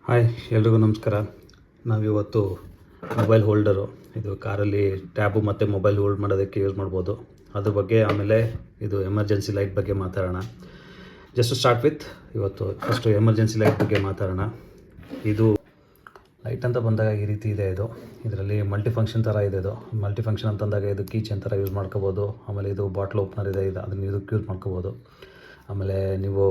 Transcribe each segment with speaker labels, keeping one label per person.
Speaker 1: Hi, ಎಲ್ರಿಗೂ ನಮಸ್ಕಾರ. ನಾವಿವತ್ತು ಮೊಬೈಲ್ ಹೋಲ್ಡರು, ಇದು ಕಾರಲ್ಲಿ ಟ್ಯಾಬು ಮತ್ತು ಮೊಬೈಲ್ ಹೋಲ್ಡ್ ಮಾಡೋದಕ್ಕೆ ಯೂಸ್ ಮಾಡ್ಬೋದು, ಅದ್ರ ಬಗ್ಗೆ. ಆಮೇಲೆ ಇದು ಎಮರ್ಜೆನ್ಸಿ ಲೈಟ್ ಬಗ್ಗೆ ಮಾತಾಡೋಣ. ಜಸ್ಟ್ ಸ್ಟಾರ್ಟ್ ವಿತ್ ಇವತ್ತು ಫಸ್ಟು ಎಮರ್ಜೆನ್ಸಿ ಲೈಟ್ ಬಗ್ಗೆ ಮಾತಾಡೋಣ. ಇದು ಲೈಟ್ ಅಂತ ಬಂದಾಗ ಈ ರೀತಿ ಇದೆ. ಇದರಲ್ಲಿ ಮಲ್ಟಿಫಂಕ್ಷನ್ ಥರ ಇದೆ. ಇದು ಮಲ್ಟಿಫಂಕ್ಷನ್ ಅಂತಂದಾಗ ಇದು ಕೀಚೆನ್ ಥರ ಯೂಸ್ ಮಾಡ್ಕೋಬೋದು. ಆಮೇಲೆ ಇದು ಬಾಟ್ಲ್ ಓಪ್ನರ್ ಇದೆ, ಅದನ್ನು ಇದಕ್ಕೆ ಯೂಸ್ ಮಾಡ್ಕೋಬೋದು. ಆಮೇಲೆ ನೀವು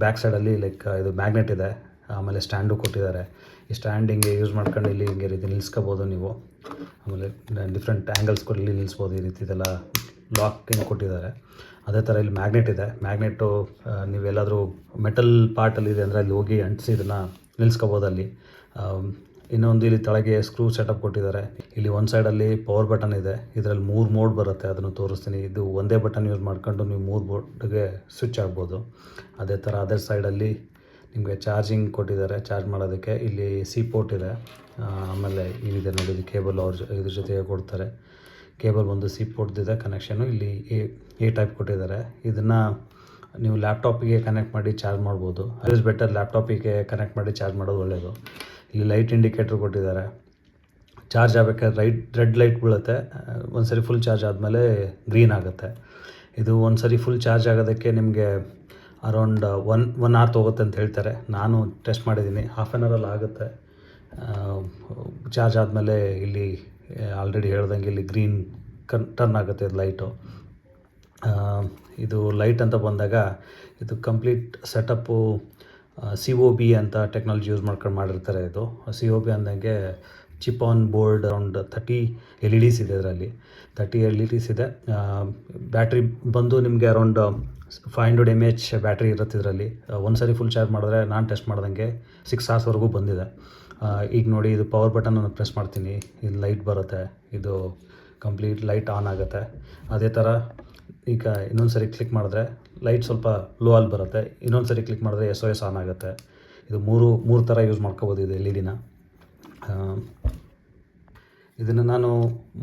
Speaker 1: ಬ್ಯಾಕ್ ಸೈಡಲ್ಲಿ ಇದು ಮ್ಯಾಗ್ನೆಟ್ ಇದೆ. ಆಮೇಲೆ ಸ್ಟ್ಯಾಂಡು ಕೊಟ್ಟಿದ್ದಾರೆ. ಈ ಸ್ಟ್ಯಾಂಡ್ ಹಿಂಗೆ ಯೂಸ್ ಮಾಡ್ಕೊಂಡು ಇಲ್ಲಿ ಹಿಂಗೆ ರೀತಿ ನಿಲ್ಲಿಸ್ಕೋಬೋದು ನೀವು. ಆಮೇಲೆ ಡಿಫ್ರೆಂಟ್ ಆ್ಯಂಗಲ್ಸ್ ಕೊಟ್ಟು ಇಲ್ಲಿ ನಿಲ್ಲಿಸ್ಬೋದು. ಈ ರೀತಿ ಇದೆಲ್ಲ ಲಾಕಿಂಗ್ ಕೊಟ್ಟಿದ್ದಾರೆ. ಅದೇ ಥರ ಇಲ್ಲಿ ಮ್ಯಾಗ್ನೆಟ್ ಇದೆ. ಮ್ಯಾಗ್ನೆಟು ನೀವೆಲ್ಲಾದರೂ ಮೆಟಲ್ ಪಾರ್ಟಲ್ಲಿದೆ ಅಂದರೆ ಅಲ್ಲಿ ಹೋಗಿ ಅಂಟಿಸಿ ಇದನ್ನು ನಿಲ್ಲಿಸ್ಕೋಬೋದು ಅಲ್ಲಿ. ಇನ್ನೊಂದು ಇಲ್ಲಿ ಕೆಳಗೆ ಸ್ಕ್ರೂ ಸೆಟಪ್ ಕೊಟ್ಟಿದ್ದಾರೆ. ಇಲ್ಲಿ ಒಂದು ಸೈಡಲ್ಲಿ ಪವರ್ ಬಟನ್ ಇದೆ. ಇದರಲ್ಲಿ 3 ಮೋಡ್ ಬರುತ್ತೆ, ಅದನ್ನು ತೋರಿಸ್ತೀನಿ. ಇದು ಒಂದೇ ಬಟನ್ ಯೂಸ್ ಮಾಡ್ಕೊಂಡು ನೀವು 3 ಬೋರ್ಡ್ಗೆ ಸ್ವಿಚ್ ಆಗ್ಬೋದು. ಅದೇ ಥರ ಅದರ್ ಸೈಡಲ್ಲಿ ನಿಮಗೆ ಚಾರ್ಜಿಂಗ್ ಕೊಟ್ಟಿದ್ದಾರೆ, ಚಾರ್ಜ್ ಮಾಡೋದಕ್ಕೆ. ಇಲ್ಲಿ ಸಿ ಪೋರ್ಟ್ ಇದೆ. ಆಮೇಲೆ ಇಲ್ಲಿದೆ ನೋಡಿ, ಇದು ಕೇಬಲ್ ಇದ್ರ ಜೊತೆಗೆ ಕೊಡ್ತಾರೆ. ಕೇಬಲ್ ಒಂದು ಸಿ ಪೋರ್ಟ್ದಿದೆ ಕನೆಕ್ಷನು. ಇಲ್ಲಿ ಎ ಟೈಪ್ ಕೊಟ್ಟಿದ್ದಾರೆ. ಇದನ್ನು ನೀವು ಲ್ಯಾಪ್ಟಾಪಿಗೆ ಕನೆಕ್ಟ್ ಮಾಡಿ ಚಾರ್ಜ್ ಮಾಡ್ಬೋದು. ಇಸ್ ಬೆಟರ್ ಲ್ಯಾಪ್ಟಾಪಿಗೆ ಕನೆಕ್ಟ್ ಮಾಡಿ ಚಾರ್ಜ್ ಮಾಡೋದು ಒಳ್ಳೆಯದು. ಇಲ್ಲಿ ಲೈಟ್ ಇಂಡಿಕೇಟ್ರ್ ಕೊಟ್ಟಿದ್ದಾರೆ. ಚಾರ್ಜ್ ಆಗಬೇಕಾದ್ರೆ ರೆಡ್ ಲೈಟ್ ಬೀಳುತ್ತೆ. ಒಂದು ಸರಿ ಫುಲ್ ಚಾರ್ಜ್ ಆದಮೇಲೆ ಗ್ರೀನ್ ಆಗುತ್ತೆ. ಇದು ಒಂದು ಸರಿ ಫುಲ್ ಚಾರ್ಜ್ ಆಗೋದಕ್ಕೆ ನಿಮಗೆ ಅರೌಂಡ್ ಒನ್ ಅವರ್ ತೊಗುತ್ತೆ ಅಂತ ಹೇಳ್ತಾರೆ. ನಾನು ಟೆಸ್ಟ್ ಮಾಡಿದ್ದೀನಿ, ಹಾಫ್ ಆನ್ ಅವರಲ್ಲಿ ಆಗುತ್ತೆ. ಚಾರ್ಜ್ ಆದಮೇಲೆ ಇಲ್ಲಿ ಆಲ್ರೆಡಿ ಹೇಳ್ದಂಗೆ ಇಲ್ಲಿ ಗ್ರೀನ್ ಟರ್ನ್ ಆಗುತ್ತೆ ಇದು ಲೈಟು. ಇದು ಲೈಟ್ ಅಂತ ಬಂದಾಗ ಇದು ಕಂಪ್ಲೀಟ್ ಸೆಟಪ್ಪು COB ಅಂತ ಟೆಕ್ನಾಲಜಿ ಯೂಸ್ ಮಾಡ್ಕೊಂಡು ಮಾಡಿರ್ತಾರೆ. ಇದು COB ಅಂದಂಗೆ chip on board. Around 30 LEDs ಇದೆ ಇದರಲ್ಲಿ. 30 LEDs ಇದೆ. ಬ್ಯಾಟ್ರಿ ಬಂದು ನಿಮಗೆ ಅರೌಂಡ್ 500 mAh ಬ್ಯಾಟ್ರಿ ಇರುತ್ತೆ ಇದರಲ್ಲಿ. ಒಂದು ಸರಿ ಫುಲ್ ಚಾರ್ಜ್ ಮಾಡಿದ್ರೆ ನಾನು ಟೆಸ್ಟ್ ಮಾಡ್ದಂಗೆ 6 hours ಬಂದಿದೆ. ಈಗ ನೋಡಿ, ಇದು ಪವರ್ ಬಟನನ್ನು ಪ್ರೆಸ್ ಮಾಡ್ತೀನಿ, ಇದು ಲೈಟ್ ಬರುತ್ತೆ. ಇದು ಕಂಪ್ಲೀಟ್ ಲೈಟ್ ಆನ್ ಆಗುತ್ತೆ. ಅದೇ ಥರ ಈಗ ಇನ್ನೊಂದು ಸರಿ ಕ್ಲಿಕ್ ಮಾಡಿದ್ರೆ ಲೈಟ್ ಸ್ವಲ್ಪ ಲೋ ಅಲ್ಲಿ ಬರುತ್ತೆ. ಇನ್ನೊಂದು ಸರಿ ಕ್ಲಿಕ್ ಮಾಡಿದ್ರೆ SOS ಆನ್ ಆಗುತ್ತೆ. ಇದು ಮೂರು ಥರ ಯೂಸ್ ಮಾಡ್ಕೋಬೋದು ಇದು LED-ನ. ಇದನ್ನು ನಾನು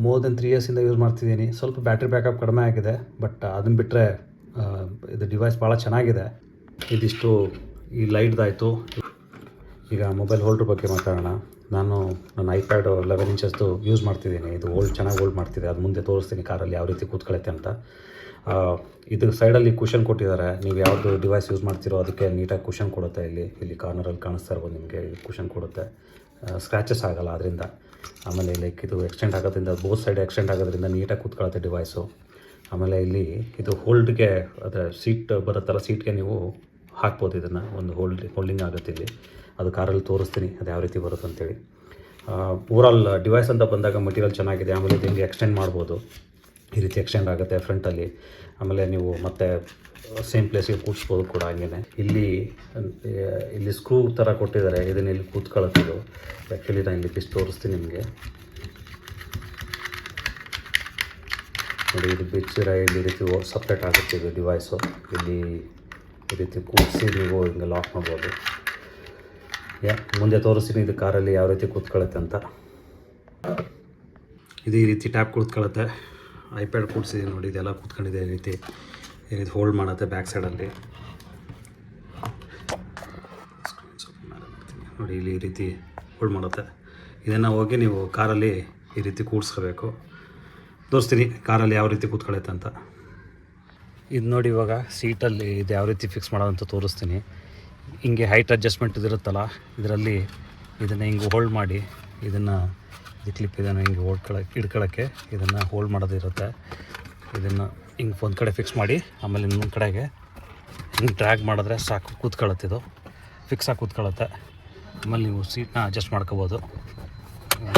Speaker 1: ಮೋರ್ ದೆನ್ 3 yearsಯಿಂದ ಯೂಸ್ ಮಾಡ್ತಿದ್ದೀನಿ. ಸ್ವಲ್ಪ ಬ್ಯಾಟ್ರಿ ಬ್ಯಾಕಪ್ ಕಡಿಮೆ ಆಗಿದೆ, ಬಟ್ ಅದನ್ನು ಬಿಟ್ಟರೆ ಇದು ಡಿವೈಸ್ ಭಾಳ ಚೆನ್ನಾಗಿದೆ. ಇದಿಷ್ಟು ಈ ಲೈಟ್ದಾಯಿತು. ಈಗ ಮೊಬೈಲ್ ಹೋಲ್ಡ್ರ್ ಬಗ್ಗೆ ಮಾತಾಡೋಣ. ನಾನು ನನ್ನ iPad 11 inches ಯೂಸ್ ಮಾಡ್ತಿದ್ದೀನಿ. ಇದು ಚೆನ್ನಾಗಿ ಹೋಲ್ಡ್ ಮಾಡ್ತಿದೆ. ಅದು ಮುಂದೆ ತೋರಿಸ್ತೀನಿ ಕಾರಲ್ಲಿ ಯಾವ ರೀತಿ ಕೂತ್ಕೊಳ್ಳುತ್ತೆ ಅಂತ. ಇದು ಸೈಡಲ್ಲಿ ಕುಷನ್ ಕೊಟ್ಟಿದ್ದಾರೆ. ನೀವು ಯಾವುದು ಡಿವೈಸ್ ಯೂಸ್ ಮಾಡ್ತಿರೋ ಅದಕ್ಕೆ ನೀಟಾಗಿ ಕುಷನ್ ಕೊಡುತ್ತೆ. ಇಲ್ಲಿ ಕಾರ್ನರಲ್ಲಿ ಕಾಣಿಸ್ತಾ ಇರ್ಬೋದು ನಿಮಗೆ, ಇದು ಕುಷನ್ ಕೊಡುತ್ತೆ. ಸ್ಕ್ರ್ಯಾಚಸ್ ಆಗೋಲ್ಲ ಅದರಿಂದ. ಆಮೇಲೆ ಇದು ಎಕ್ಸ್ಟೆಂಡ್ ಆಗೋದ್ರಿಂದ, ಬೋತ್ ಸೈಡ್ ಎಕ್ಸ್ಟೆಂಡ್ ಆಗೋದ್ರಿಂದ ನೀಟಾಗಿ ಕೂತ್ಕೊಳ್ಳುತ್ತೆ ಡಿವೈಸು. ಆಮೇಲೆ ಇಲ್ಲಿ ಇದು ಹೋಲ್ಡ್ಗೆ, ಅದರ ಸೀಟ್ ಬರುತ್ತಲ್ಲ, ಸೀಟ್ಗೆ ನೀವು ಹಾಕ್ಬೋದು. ಇದನ್ನು ಒಂದು ಹೋಲ್ಡಿಂಗ್ ಆಗುತ್ತೆ ಇಲ್ಲಿ. ಅದು ಕಾರಲ್ಲಿ ತೋರಿಸ್ತೀನಿ ಅದು ಯಾವ ರೀತಿ ಬರುತ್ತೆ ಅಂತೇಳಿ. ಓವರಾಲ್ ಡಿವೈಸ್ ಅಂತ ಬಂದಾಗ ಮಟೀರಿಯಲ್ ಚೆನ್ನಾಗಿದೆ. ಆಮೇಲೆ ಇದು ಹಿಂಗೆ ಎಕ್ಸ್ಟೆಂಡ್ ಮಾಡ್ಬೋದು. ಈ ರೀತಿ ಎಕ್ಸ್ಟೆಂಡ್ ಆಗುತ್ತೆ ಫ್ರಂಟಲ್ಲಿ. ಆಮೇಲೆ ನೀವು ಮತ್ತೆ ಸೇಮ್ ಪ್ಲೇಸಿಗೆ ಕೂಡಿಸ್ಬೋದು ಕೂಡ ಹಂಗೆ. ಇಲ್ಲಿ ಸ್ಕ್ರೂ ಥರ ಕೊಟ್ಟಿದ್ದಾರೆ. ಇದನ್ನು ಇಲ್ಲಿ ಕೂತ್ಕೊಳ್ಳೋದು. ಆ್ಯಕ್ಚುಲಿ ನಾನು ಇಲ್ಲಿ ಪಿಸ್ ತೋರಿಸ್ತೀನಿ ನಿಮಗೆ ನೋಡಿ. ಇದು ಬಿಚ್ಚಿರ ಇಲ್ಲಿ ರೀತಿ ಸಪ್ರೇಟ್ ಆಗುತ್ತೆ ಇದು ಡಿವೈಸು. ಇಲ್ಲಿ ಈ ರೀತಿ ಕೂಡಿಸಿ ನೀವು ಹಿಂಗೆ ಲಾಕ್ ಮಾಡ್ಬೋದು. ಮುಂದೆ ತೋರಿಸ್ತೀನಿ ಇದು ಕಾರಲ್ಲಿ ಯಾವ ರೀತಿ ಕೂತ್ಕೊಳ್ಳುತ್ತೆ ಅಂತ. ಇದು ಈ ರೀತಿ ಟ್ಯಾಪ್ ಕೂತ್ಕೊಳ್ಳುತ್ತೆ. iPad ಕೂಡಿಸಿದ್ದೀನಿ ನೋಡಿ, ಇದೆಲ್ಲ ಕೂತ್ಕೊಂಡಿದೆ. ಈ ರೀತಿ ಹೋಲ್ಡ್ ಮಾಡುತ್ತೆ ಬ್ಯಾಕ್ ಸೈಡಲ್ಲಿ ನೋಡಿ. ಇಲ್ಲಿ ಈ ರೀತಿ ಹೋಲ್ಡ್ ಮಾಡುತ್ತೆ. ಇದನ್ನು ಹೋಗಿ ನೀವು ಕಾರಲ್ಲಿ ಈ ರೀತಿ ಕೂಡಿಸ್ಕೋಬೇಕು. ತೋರಿಸ್ತೀನಿ ಕಾರಲ್ಲಿ ಯಾವ ರೀತಿ ಕೂತ್ಕೊಳ್ಳುತ್ತೆ ಅಂತ. ಇದು ನೋಡಿ, ಇವಾಗ ಸೀಟಲ್ಲಿ ಇದು ಯಾವ ರೀತಿ ಫಿಕ್ಸ್ ಮಾಡೋದಂತ ತೋರಿಸ್ತೀನಿ. ಹಿಂಗೆ ಹೈಟ್ ಅಡ್ಜಸ್ಟ್ಮೆಂಟ್ ಇರುತ್ತಲ್ಲ, ಇದರಲ್ಲಿ ಇದನ್ನು ಹಿಂಗೆ ಹೋಲ್ಡ್ ಮಾಡಿ, ಇದನ್ನು ಕ್ಲಿಪ್ ಇದನ್ನು ಹಿಂಗೆ ಹಿಡ್ಕೊಳ್ಳೋಕ್ಕೆ ಇದನ್ನು ಹೋಲ್ಡ್ ಮಾಡೋದಿರುತ್ತೆ. ಇದನ್ನು ಹಿಂಗೆ ಒಂದು ಕಡೆ ಫಿಕ್ಸ್ ಮಾಡಿ, ಆಮೇಲೆ ಇನ್ನೊಂದು ಕಡೆಗೆ ಹಿಂಗೆ ಡ್ರ್ಯಾಗ್ ಮಾಡಿದ್ರೆ ಸಾಕು, ಕೂತ್ಕೊಳ್ಳುತ್ತೆ. ಇದು ಫಿಕ್ಸ್ ಆಗಿ ಕೂತ್ಕೊಳ್ಳುತ್ತೆ. ಆಮೇಲೆ ನೀವು ಸೀಟ್ನ ಅಡ್ಜಸ್ಟ್ ಮಾಡ್ಕೋಬೋದು.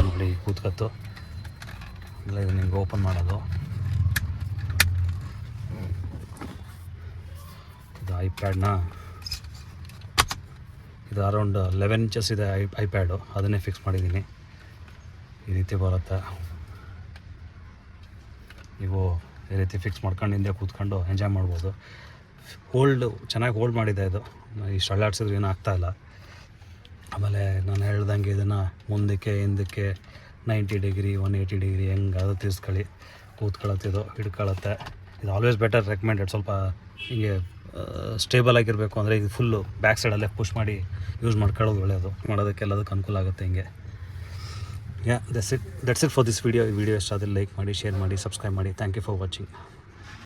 Speaker 1: ನೋಡಿ ಕೂತ್ಕೊತ್ತು. ಆಮೇಲೆ ಇದನ್ನು ಹಿಂಗೆ ಓಪನ್ ಮಾಡೋದು. ಇದು iPadನ, ಇದು ಅರೌಂಡ್ 11 inches ಇದೆ iPad. ಅದನ್ನೇ ಫಿಕ್ಸ್ ಮಾಡಿದ್ದೀನಿ. ಈ ರೀತಿ ಬರುತ್ತೆ. ನೀವು ಈ ರೀತಿ ಫಿಕ್ಸ್ ಮಾಡ್ಕೊಂಡು ಹಿಂದೆ ಕೂತ್ಕೊಂಡು ಎಂಜಾಯ್ ಮಾಡ್ಬೋದು. ಚೆನ್ನಾಗಿ ಹೋಲ್ಡ್ ಮಾಡಿದೆ ಇದು. ಇಷ್ಟು ಅಳ್ಳಾಡ್ಸಿದ್ರು ಏನೂ ಆಗ್ತಾಯಿಲ್ಲ. ಆಮೇಲೆ ನಾನು ಹೇಳ್ದಂಗೆ ಇದನ್ನು ಮುಂದಕ್ಕೆ ಹಿಂದಕ್ಕೆ 90 degree 180 degree ಹೆಂಗೆ ತಿರ್ಸ್ಕೊಳ್ಳಿ, ಕೂತ್ಕೊಳ್ಳುತ್ತೆ. ಇದು ಹಿಡ್ಕೊಳ್ಳುತ್ತೆ. ಇದು ಆಲ್ವೇಸ್ ಬೆಟರ್ ರೆಕಮೆಂಡೆಡ್. ಸ್ವಲ್ಪ ಹೀಗೆ ಸ್ಟೇಬಲ್ ಆಗಿರಬೇಕು ಅಂದರೆ ಇದು ಫುಲ್ಲು ಬ್ಯಾಕ್ ಸೈಡಲ್ಲೇ ಪುಷ್ ಮಾಡಿ ಯೂಸ್ ಮಾಡ್ಕೊಳ್ಳೋದು ಒಳ್ಳೆಯದು, ಮಾಡೋದಕ್ಕೆ ಎಲ್ಲದಕ್ಕೆ ಅನುಕೂಲ ಆಗುತ್ತೆ ಹಿಂಗೆ. That's it for this video. ಈ ವಿಡಿಯೋ ಇಷ್ಟ ಆದರೆ ಲೈಕ್ ಮಾಡಿ, ಶೇರ್ ಮಾಡಿ, ಸಬ್ಸ್ಕ್ರೈಬ್ ಮಾಡಿ. Thank you for watching.